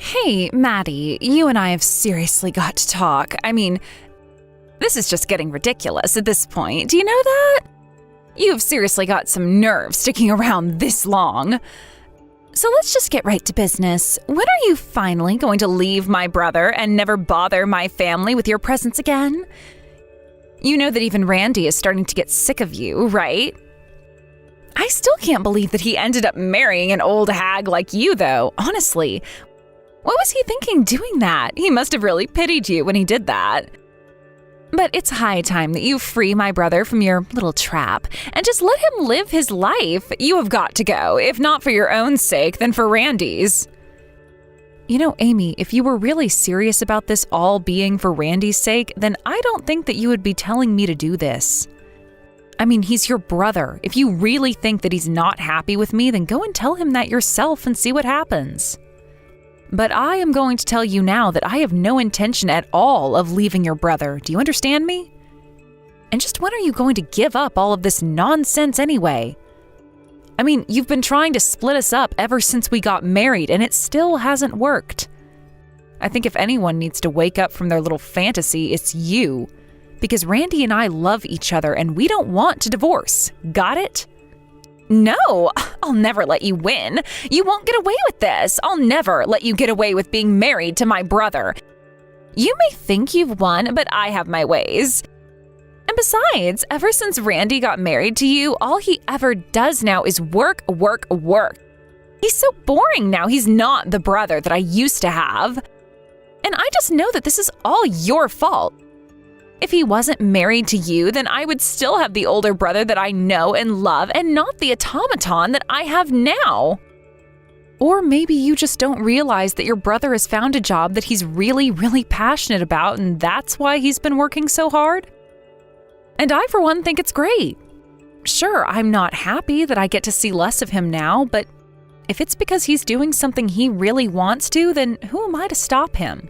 Hey, Maddie, you and I have seriously got to talk. This is just getting ridiculous at this point. Do you know that? You've seriously got some nerve sticking around this long. So let's just get right to business. When are you finally going to leave my brother and never bother my family with your presence again? You know that even Randy is starting to get sick of you, right? I still can't believe that he ended up marrying an old hag like you, though, honestly. What was he thinking doing that? He must have really pitied you when he did that. But it's high time that you free my brother from your little trap and just let him live his life. You have got to go, if not for your own sake, then for Randy's. You know, Amy, if you were really serious about this all being for Randy's sake, then I don't think that you would be telling me to do this. He's your brother. If you really think that he's not happy with me, then go and tell him that yourself and see what happens. But I am going to tell you now that I have no intention at all of leaving your brother. Do you understand me? And just when are you going to give up all of this nonsense anyway? You've been trying to split us up ever since we got married, and it still hasn't worked. I think if anyone needs to wake up from their little fantasy, it's you. Because Randy and I love each other, and we don't want to divorce. Got it? No, I'll never let you win. You won't get away with this. I'll never let you get away with being married to my brother. You may think you've won, but I have my ways. And besides, ever since Randy got married to you, all he ever does now is work, work, work. He's so boring now. He's not the brother that I used to have. And I just know that this is all your fault. If he wasn't married to you, then I would still have the older brother that I know and love and not the automaton that I have now. Or maybe you just don't realize that your brother has found a job that he's really, really passionate about, and that's why he's been working so hard. And I, for one, think it's great. Sure, I'm not happy that I get to see less of him now, but if it's because he's doing something he really wants to, then who am I to stop him?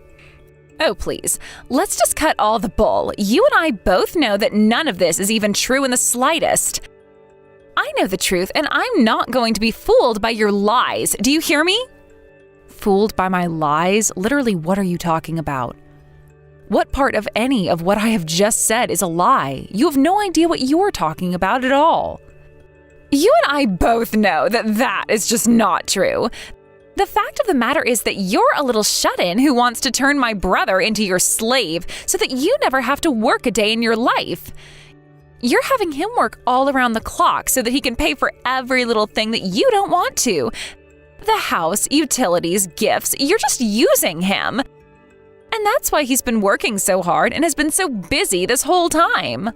Oh, please, let's just cut all the bull. You and I both know that none of this is even true in the slightest. I know the truth, and I'm not going to be fooled by your lies. Do you hear me? Fooled by my lies? Literally, what are you talking about? What part of any of what I have just said is a lie? You have no idea what you're talking about at all. You and I both know that that is just not true. The fact of the matter is that you're a little shut-in who wants to turn my brother into your slave so that you never have to work a day in your life. You're having him work all around the clock so that he can pay for every little thing that you don't want to. The house, utilities, gifts, you're just using him. And that's why he's been working so hard and has been so busy this whole time.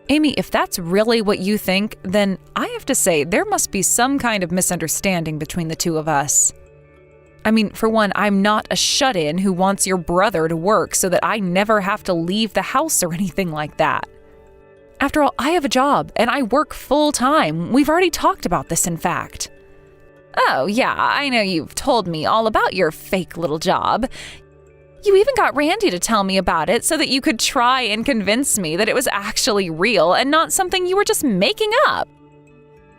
Amy, if that's really what you think, then I have to say there must be some kind of misunderstanding between the two of us. For one, I'm not a shut-in who wants your brother to work so that I never have to leave the house or anything like that. After all, I have a job and I work full-time. We've already talked about this, in fact. Oh, yeah, I know you've told me all about your fake little job. You even got Randy to tell me about it so that you could try and convince me that it was actually real and not something you were just making up.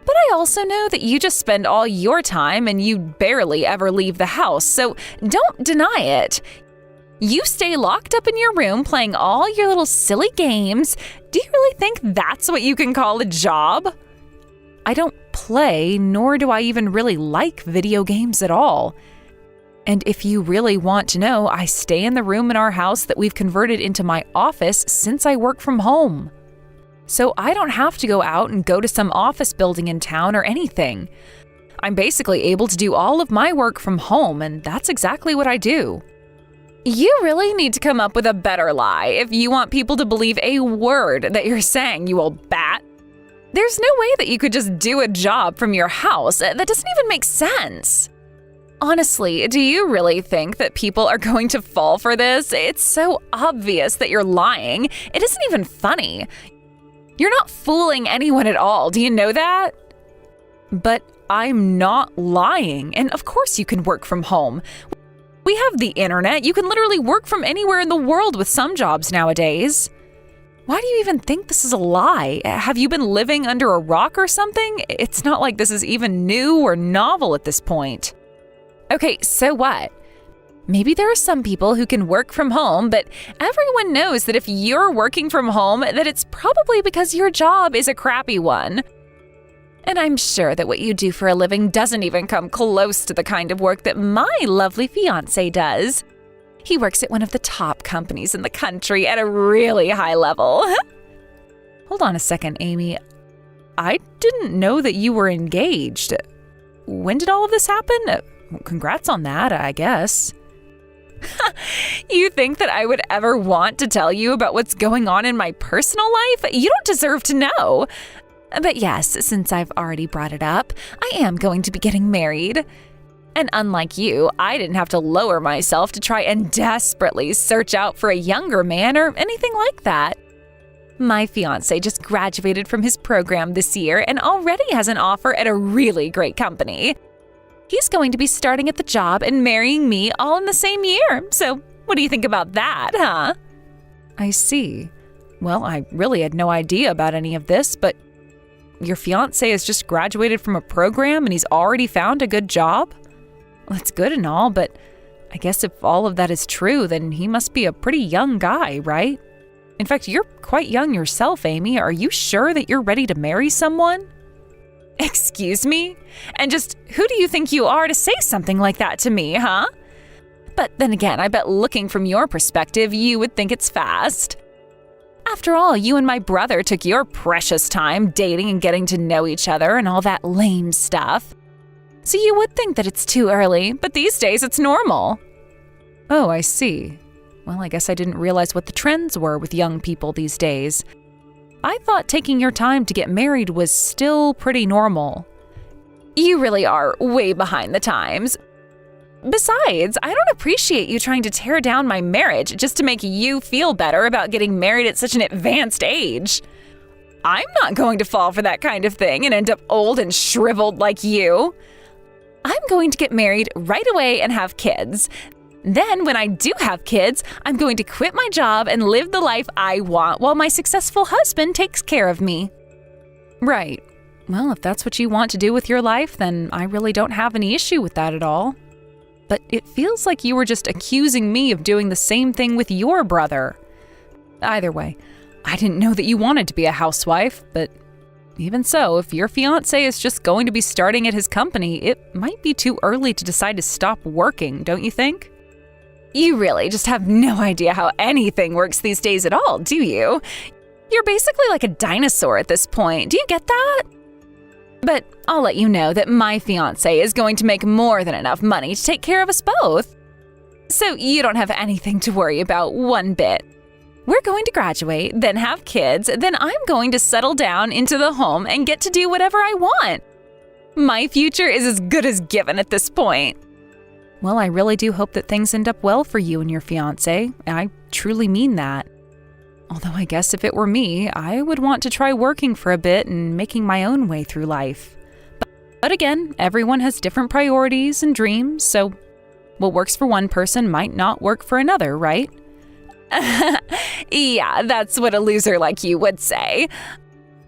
But I also know that you just spend all your time and you barely ever leave the house, so don't deny it. You stay locked up in your room playing all your little silly games. Do you really think that's what you can call a job? I don't play, nor do I even really like video games at all. And if you really want to know, I stay in the room in our house that we've converted into my office since I work from home. So I don't have to go out and go to some office building in town or anything. I'm basically able to do all of my work from home, and that's exactly what I do. You really need to come up with a better lie if you want people to believe a word that you're saying, you old bat. There's no way that you could just do a job from your house. That doesn't even make sense. Honestly, do you really think that people are going to fall for this? It's so obvious that you're lying. It isn't even funny. You're not fooling anyone at all. Do you know that? But I'm not lying. And of course you can work from home. We have the internet. You can literally work from anywhere in the world with some jobs nowadays. Why do you even think this is a lie? Have you been living under a rock or something? It's not like this is even new or novel at this point. Okay, so what? Maybe there are some people who can work from home, but everyone knows that if you're working from home, that it's probably because your job is a crappy one. And I'm sure that what you do for a living doesn't even come close to the kind of work that my lovely fiancé does. He works at one of the top companies in the country at a really high level. Hold on a second, Amy. I didn't know that you were engaged. When did all of this happen? Congrats on that, I guess. You think that I would ever want to tell you about what's going on in my personal life? You don't deserve to know. But yes, since I've already brought it up, I am going to be getting married. And unlike you, I didn't have to lower myself to try and desperately search out for a younger man or anything like that. My fiancé just graduated from his program this year and already has an offer at a really great company. He's going to be starting at the job and marrying me all in the same year. So what do you think about that, huh? I see. Well, I really had no idea about any of this, but your fiancé has just graduated from a program and he's already found a good job? Well, that's good and all, but I guess if all of that is true, then he must be a pretty young guy, right? In fact, you're quite young yourself, Amy. Are you sure that you're ready to marry someone? Excuse me? And just who do you think you are to say something like that to me, huh? But then again, I bet looking from your perspective, you would think it's fast. After all, you and my brother took your precious time dating and getting to know each other and all that lame stuff. So you would think that it's too early, but these days it's normal. Oh, I see. Well, I guess I didn't realize what the trends were with young people these days. I thought taking your time to get married was still pretty normal. You really are way behind the times. Besides, I don't appreciate you trying to tear down my marriage just to make you feel better about getting married at such an advanced age. I'm not going to fall for that kind of thing and end up old and shriveled like you. I'm going to get married right away and have kids. Then, when I do have kids, I'm going to quit my job and live the life I want while my successful husband takes care of me. Right. Well, if that's what you want to do with your life, then I really don't have any issue with that at all. But it feels like you were just accusing me of doing the same thing with your brother. Either way, I didn't know that you wanted to be a housewife, but even so, if your fiancé is just going to be starting at his company, it might be too early to decide to stop working, don't you think? You really just have no idea how anything works these days at all, do you? You're basically like a dinosaur at this point. Do you get that? But I'll let you know that my fiancé is going to make more than enough money to take care of us both. So you don't have anything to worry about one bit. We're going to graduate, then have kids, then I'm going to settle down into the home and get to do whatever I want. My future is as good as given at this point. Well, I really do hope that things end up well for you and your fiancé. I truly mean that. Although I guess if it were me, I would want to try working for a bit and making my own way through life. But again, everyone has different priorities and dreams, so what works for one person might not work for another, right? Yeah, that's what a loser like you would say.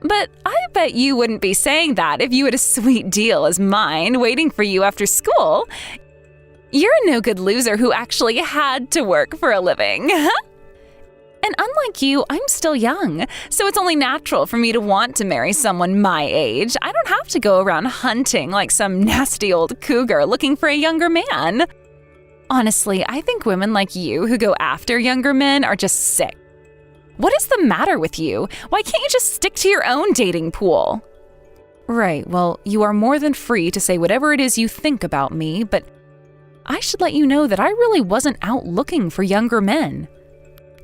But I bet you wouldn't be saying that if you had a sweet deal as mine waiting for you after school. You're a no-good loser who actually had to work for a living. And unlike you, I'm still young, so it's only natural for me to want to marry someone my age. I don't have to go around hunting like some nasty old cougar looking for a younger man. Honestly, I think women like you who go after younger men are just sick. What is the matter with you? Why can't you just stick to your own dating pool? Right, well, you are more than free to say whatever it is you think about me, but I should let you know that I really wasn't out looking for younger men.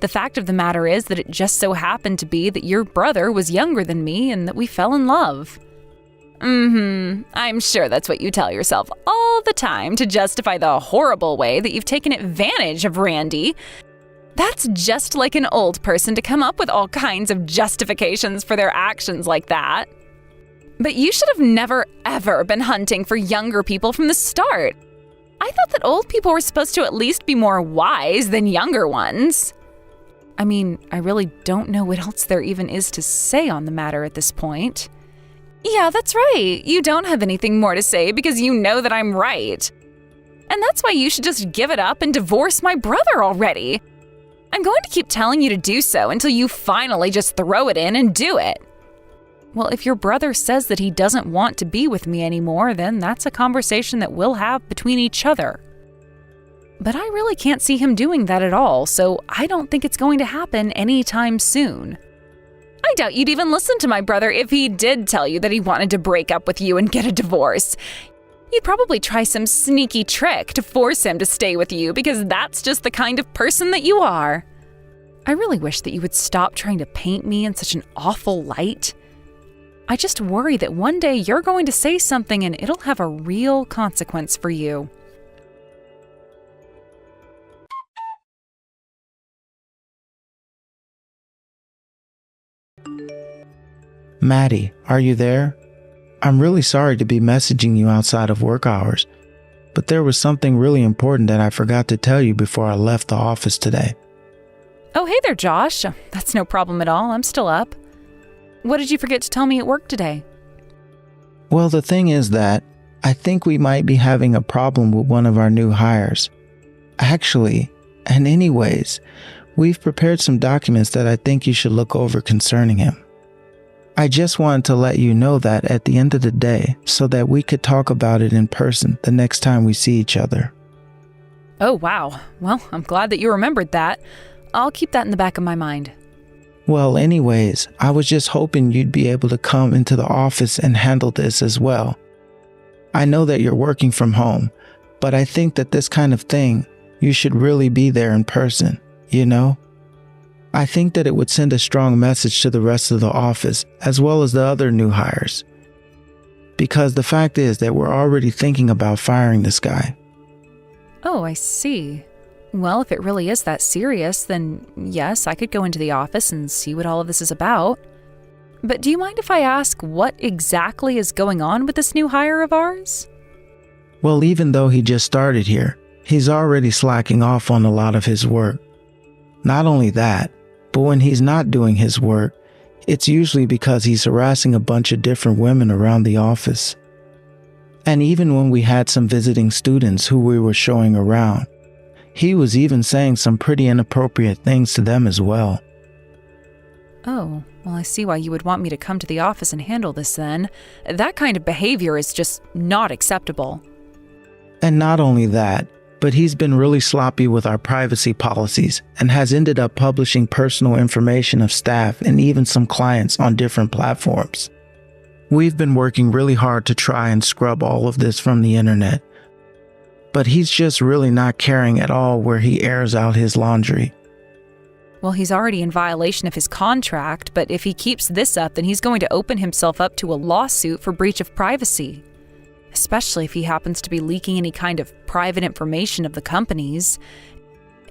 The fact of the matter is that it just so happened to be that your brother was younger than me and that we fell in love. I'm sure that's what you tell yourself all the time to justify the horrible way that you've taken advantage of Randy. That's just like an old person to come up with all kinds of justifications for their actions like that. But you should have never, ever been hunting for younger people from the start. I thought that old people were supposed to at least be more wise than younger ones. I mean, I really don't know what else there even is to say on the matter at this point. Yeah, that's right. You don't have anything more to say because you know that I'm right. And that's why you should just give it up and divorce my brother already. I'm going to keep telling you to do so until you finally just throw it in and do it. Well, if your brother says that he doesn't want to be with me anymore, then that's a conversation that we'll have between each other. But I really can't see him doing that at all, so I don't think it's going to happen anytime soon. I doubt you'd even listen to my brother if he did tell you that he wanted to break up with you and get a divorce. You'd probably try some sneaky trick to force him to stay with you because that's just the kind of person that you are. I really wish that you would stop trying to paint me in such an awful light. I just worry that one day you're going to say something and it'll have a real consequence for you. Maddie, are you there? I'm really sorry to be messaging you outside of work hours, but there was something really important that I forgot to tell you before I left the office today. Oh, hey there, Josh. That's no problem at all. I'm still up. What did you forget to tell me at work today? Well, the thing is that I think we might be having a problem with one of our new hires. Actually, and anyways, we've prepared some documents that I think you should look over concerning him. I just wanted to let you know that at the end of the day so that we could talk about it in person the next time we see each other. Oh, wow. Well, I'm glad that you remembered that. I'll keep that in the back of my mind. Well, anyways, I was just hoping you'd be able to come into the office and handle this as well. I know that you're working from home, but I think that this kind of thing, you should really be there in person, you know? I think that it would send a strong message to the rest of the office as well as the other new hires. Because the fact is that we're already thinking about firing this guy. Oh, I see. Well, if it really is that serious, then yes, I could go into the office and see what all of this is about. But do you mind if I ask what exactly is going on with this new hire of ours? Well, even though he just started here, he's already slacking off on a lot of his work. Not only that, but when he's not doing his work, it's usually because he's harassing a bunch of different women around the office. And even when we had some visiting students who we were showing around, he was even saying some pretty inappropriate things to them as well. Oh, well, I see why you would want me to come to the office and handle this then. That kind of behavior is just not acceptable. And not only that, but he's been really sloppy with our privacy policies and has ended up publishing personal information of staff and even some clients on different platforms. We've been working really hard to try and scrub all of this from the internet, but he's just really not caring at all where he airs out his laundry. Well, he's already in violation of his contract, but if he keeps this up, then he's going to open himself up to a lawsuit for breach of privacy. Especially if he happens to be leaking any kind of private information of the companies.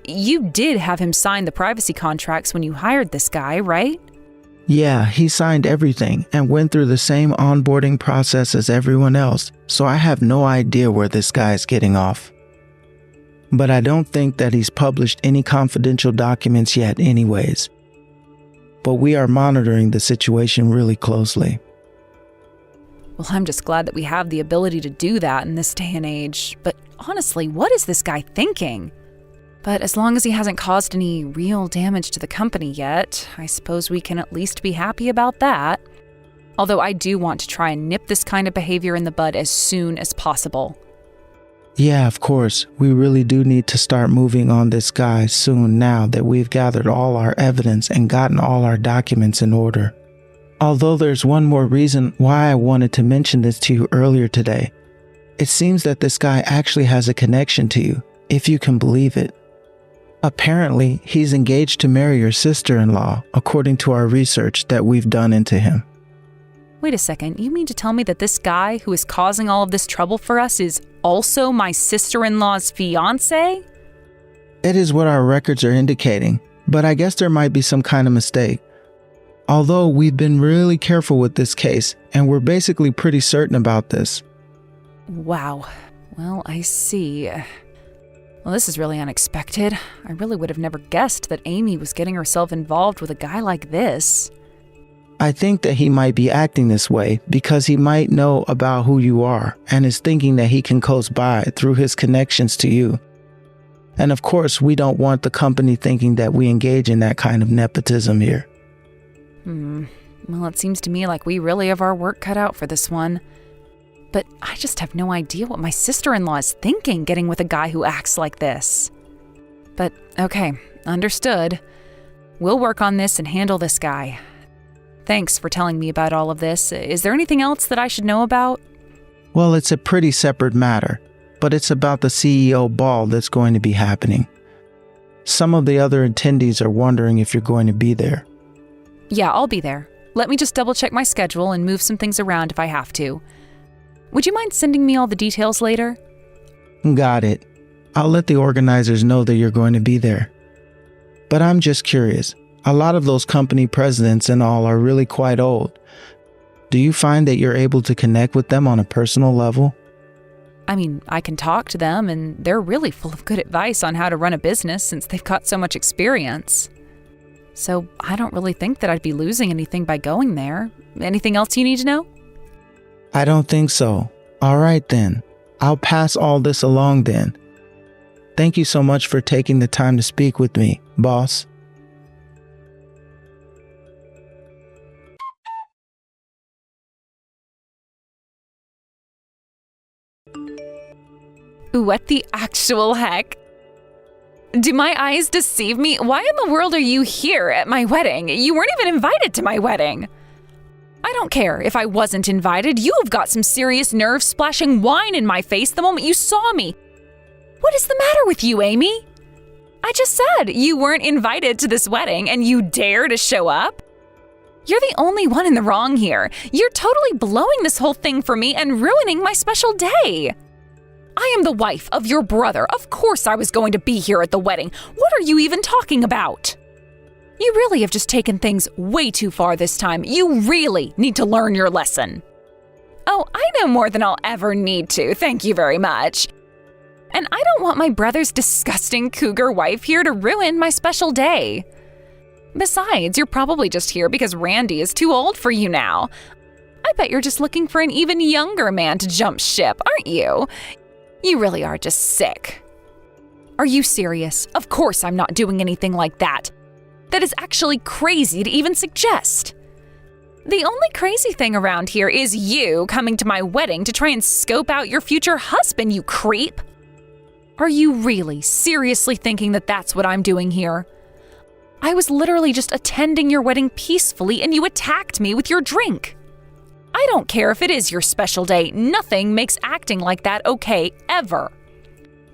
You did have him sign the privacy contracts when you hired this guy, right? Yeah, he signed everything and went through the same onboarding process as everyone else, so I have no idea where this guy is getting off. But I don't think that he's published any confidential documents yet anyways. But we are monitoring the situation really closely. Well, I'm just glad that we have the ability to do that in this day and age. But honestly, what is this guy thinking? But as long as he hasn't caused any real damage to the company yet, I suppose we can at least be happy about that. Although I do want to try and nip this kind of behavior in the bud as soon as possible. Yeah, of course, we really do need to start moving on this guy soon now that we've gathered all our evidence and gotten all our documents in order. Although there's one more reason why I wanted to mention this to you earlier today. It seems that this guy actually has a connection to you, if you can believe it. Apparently, he's engaged to marry your sister-in-law, according to our research that we've done into him. Wait a second, you mean to tell me that this guy who is causing all of this trouble for us is also my sister-in-law's fiance? It is what our records are indicating, but I guess there might be some kind of mistake. Although we've been really careful with this case, and we're basically pretty certain about this. Wow. Well, I see. Well, this is really unexpected. I really would have never guessed that Amy was getting herself involved with a guy like this. I think that he might be acting this way because he might know about who you are and is thinking that he can coast by through his connections to you. And of course, we don't want the company thinking that we engage in that kind of nepotism here. Well, it seems to me like we really have our work cut out for this one. But I just have no idea what my sister-in-law is thinking getting with a guy who acts like this. But okay, understood. We'll work on this and handle this guy. Thanks for telling me about all of this. Is there anything else that I should know about? Well, it's a pretty separate matter, but it's about the CEO ball that's going to be happening. Some of the other attendees are wondering if you're going to be there. Yeah, I'll be there. Let me just double-check my schedule and move some things around if I have to. Would you mind sending me all the details later? Got it. I'll let the organizers know that you're going to be there. But I'm just curious. A lot of those company presidents and all are really quite old. Do you find that you're able to connect with them on a personal level? I mean, I can talk to them, and they're really full of good advice on how to run a business since they've got so much experience. So I don't really think that I'd be losing anything by going there. Anything else you need to know? I don't think so. All right then. I'll pass all this along then. Thank you so much for taking the time to speak with me, boss. What the actual heck? Do my eyes deceive me? Why in the world are you here at my wedding? You weren't even invited to my wedding. I don't care if I wasn't invited. You have got some serious nerve splashing wine in my face the moment you saw me. What is the matter with you, Amy? I just said you weren't invited to this wedding and you dare to show up? You're the only one in the wrong here. You're totally blowing this whole thing for me and ruining my special day. I am the wife of your brother. Of course I was going to be here at the wedding. What are you even talking about? You really have just taken things way too far this time. You really need to learn your lesson. Oh, I know more than I'll ever need to. Thank you very much. And I don't want my brother's disgusting cougar wife here to ruin my special day. Besides, you're probably just here because Randy is too old for you now. I bet you're just looking for an even younger man to jump ship, aren't you? You really are just sick. Are you serious? Of course I'm not doing anything like that. That is actually crazy to even suggest. The only crazy thing around here is you coming to my wedding to try and scope out your future husband, you creep. Are you really seriously thinking that that's what I'm doing here? I was literally just attending your wedding peacefully and you attacked me with your drink. I don't care if it is your special day. Nothing makes acting like that okay, ever.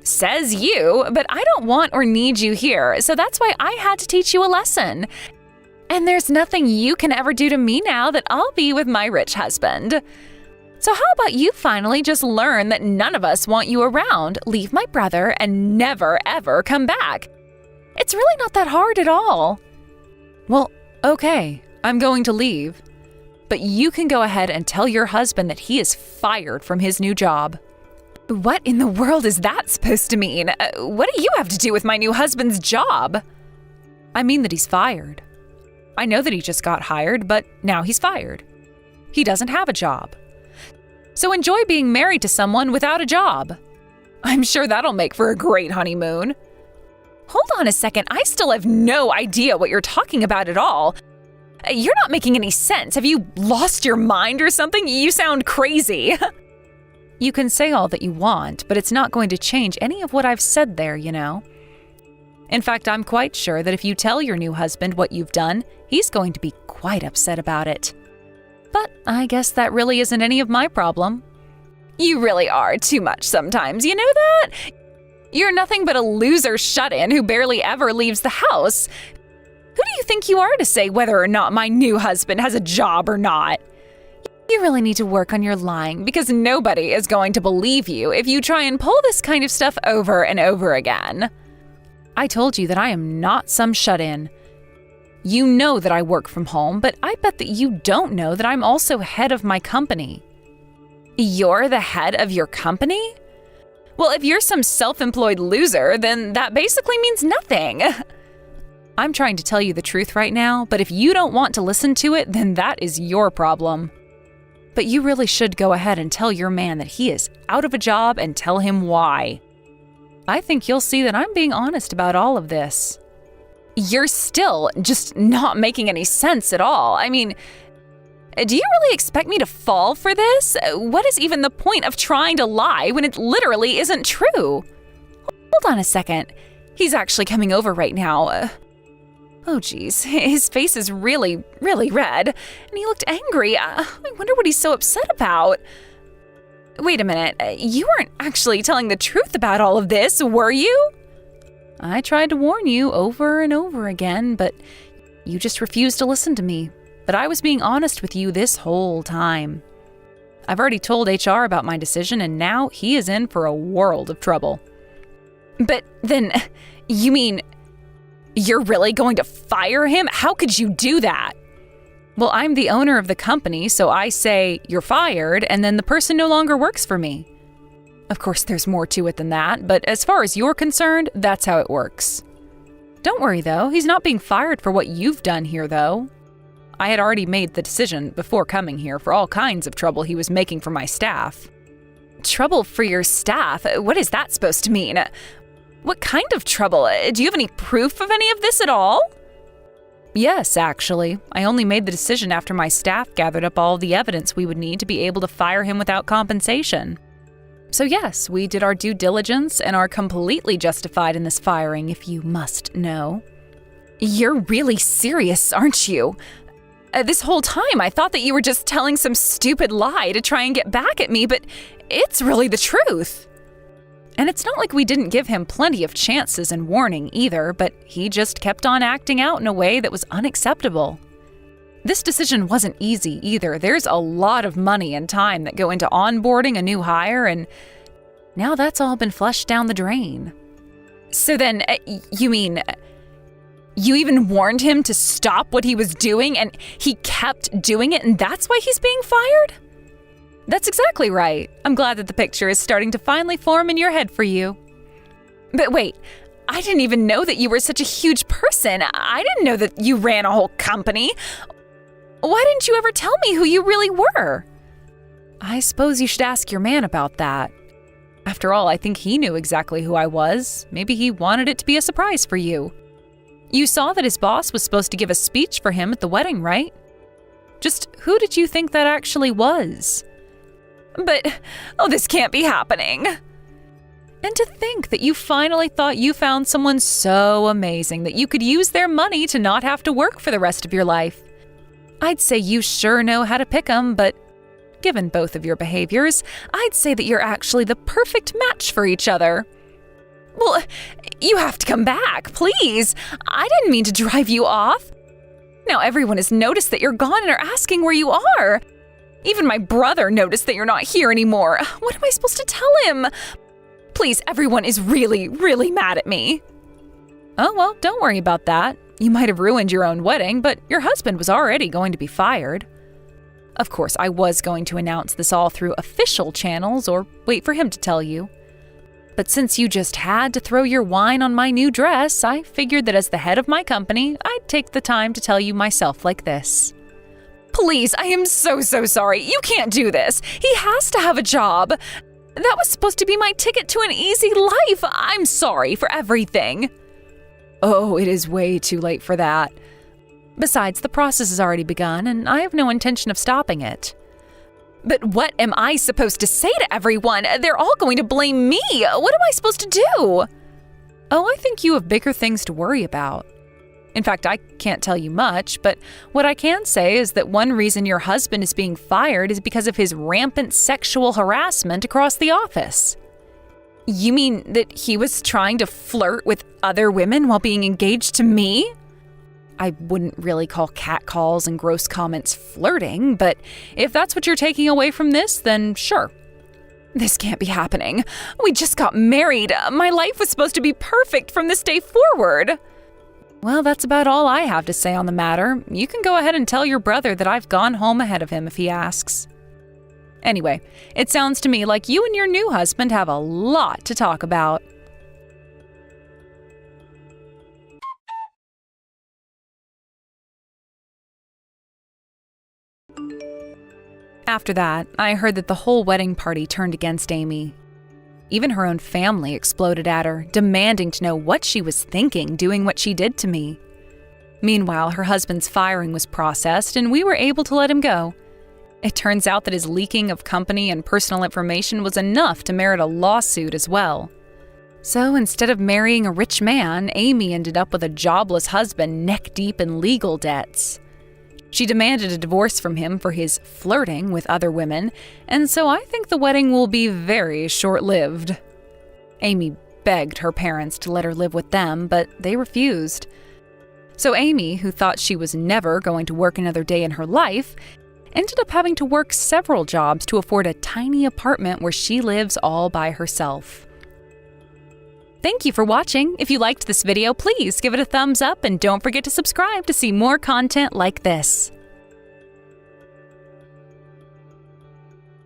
Says you, but I don't want or need you here, so that's why I had to teach you a lesson. And there's nothing you can ever do to me now that I'll be with my rich husband. So how about you finally just learn that none of us want you around, leave my brother, and never ever come back? It's really not that hard at all. Well, okay, I'm going to leave. But you can go ahead and tell your husband that he is fired from his new job. What in the world is that supposed to mean? What do you have to do with my new husband's job? I mean that he's fired. I know that he just got hired, but now he's fired. He doesn't have a job. So enjoy being married to someone without a job. I'm sure that'll make for a great honeymoon. Hold on a second, I still have no idea what you're talking about at all. You're not making any sense. Have you lost your mind or something? You sound crazy. You can say all that you want, but it's not going to change any of what I've said there, you know. In fact, I'm quite sure that if you tell your new husband what you've done, he's going to be quite upset about it. But I guess that really isn't any of my problem. You really are too much sometimes, you know that? You're nothing but a loser shut-in who barely ever leaves the house. Who do you think you are to say whether or not my new husband has a job or not? You really need to work on your lying because nobody is going to believe you if you try and pull this kind of stuff over and over again. I told you that I am not some shut-in. You know that I work from home, but I bet that you don't know that I'm also head of my company. You're the head of your company? Well, if you're some self-employed loser, then that basically means nothing. I'm trying to tell you the truth right now, but if you don't want to listen to it, then that is your problem. But you really should go ahead and tell your man that he is out of a job and tell him why. I think you'll see that I'm being honest about all of this. You're still just not making any sense at all. I mean, do you really expect me to fall for this? What is even the point of trying to lie when it literally isn't true? Hold on a second. He's actually coming over right now. Oh geez, his face is really, really red, and he looked angry. I wonder what he's so upset about. Wait a minute, you weren't actually telling the truth about all of this, were you? I tried to warn you over and over again, but you just refused to listen to me. But I was being honest with you this whole time. I've already told HR about my decision, and now he is in for a world of trouble. But then, you mean you're really going to fire him? How could you do that? Well, I'm the owner of the company, so I say you're fired, and then the person no longer works for me. Of course, there's more to it than that, but as far as you're concerned, that's how it works. Don't worry, though. He's not being fired for what you've done here, though. I had already made the decision before coming here for all kinds of trouble he was making for my staff. Trouble for your staff? What is that supposed to mean? What kind of trouble? Do you have any proof of any of this at all? Yes, actually. I only made the decision after my staff gathered up all the evidence we would need to be able to fire him without compensation. So yes, we did our due diligence and are completely justified in this firing, if you must know. You're really serious, aren't you? This whole time I thought that you were just telling some stupid lie to try and get back at me, but it's really the truth. And it's not like we didn't give him plenty of chances and warning either, but he just kept on acting out in a way that was unacceptable. This decision wasn't easy either. There's a lot of money and time that go into onboarding a new hire, and now that's all been flushed down the drain. So then, you mean you even warned him to stop what he was doing and he kept doing it, and that's why he's being fired? That's exactly right. I'm glad that the picture is starting to finally form in your head for you. But wait, I didn't even know that you were such a huge person. I didn't know that you ran a whole company. Why didn't you ever tell me who you really were? I suppose you should ask your man about that. After all, I think he knew exactly who I was. Maybe he wanted it to be a surprise for you. You saw that his boss was supposed to give a speech for him at the wedding, right? Just who did you think that actually was? But, this can't be happening. And to think that you finally thought you found someone so amazing that you could use their money to not have to work for the rest of your life. I'd say you sure know how to pick 'em, but given both of your behaviors, I'd say that you're actually the perfect match for each other. Well, you have to come back, please. I didn't mean to drive you off. Now everyone has noticed that you're gone and are asking where you are. Even my brother noticed that you're not here anymore. What am I supposed to tell him? Please, everyone is really, really mad at me. Oh, well, don't worry about that. You might have ruined your own wedding, but your husband was already going to be fired. Of course, I was going to announce this all through official channels or wait for him to tell you. But since you just had to throw your wine on my new dress, I figured that as the head of my company, I'd take the time to tell you myself like this. Please, I am so sorry. You can't do this. He has to have a job. That was supposed to be my ticket to an easy life. I'm sorry for everything. Oh, it is way too late for that. Besides, the process has already begun, and I have no intention of stopping it. But what am I supposed to say to everyone? They're all going to blame me. What am I supposed to do? Oh, I think you have bigger things to worry about. In fact, I can't tell you much, but what I can say is that one reason your husband is being fired is because of his rampant sexual harassment across the office. You mean that he was trying to flirt with other women while being engaged to me? I wouldn't really call catcalls and gross comments flirting, but if that's what you're taking away from this, then sure. This can't be happening. We just got married. My life was supposed to be perfect from this day forward. Well, that's about all I have to say on the matter. You can go ahead and tell your brother that I've gone home ahead of him if he asks. Anyway, it sounds to me like you and your new husband have a lot to talk about. After that, I heard that the whole wedding party turned against Amy. Even her own family exploded at her, demanding to know what she was thinking doing what she did to me. Meanwhile, her husband's firing was processed and we were able to let him go. It turns out that his leaking of company and personal information was enough to merit a lawsuit as well. So instead of marrying a rich man, Amy ended up with a jobless husband neck-deep in legal debts. She demanded a divorce from him for his flirting with other women, and so I think the wedding will be very short-lived. Amy begged her parents to let her live with them, but they refused. So Amy, who thought she was never going to work another day in her life, ended up having to work several jobs to afford a tiny apartment where she lives all by herself. Thank you for watching. If you liked this video, please give it a thumbs up and don't forget to subscribe to see more content like this.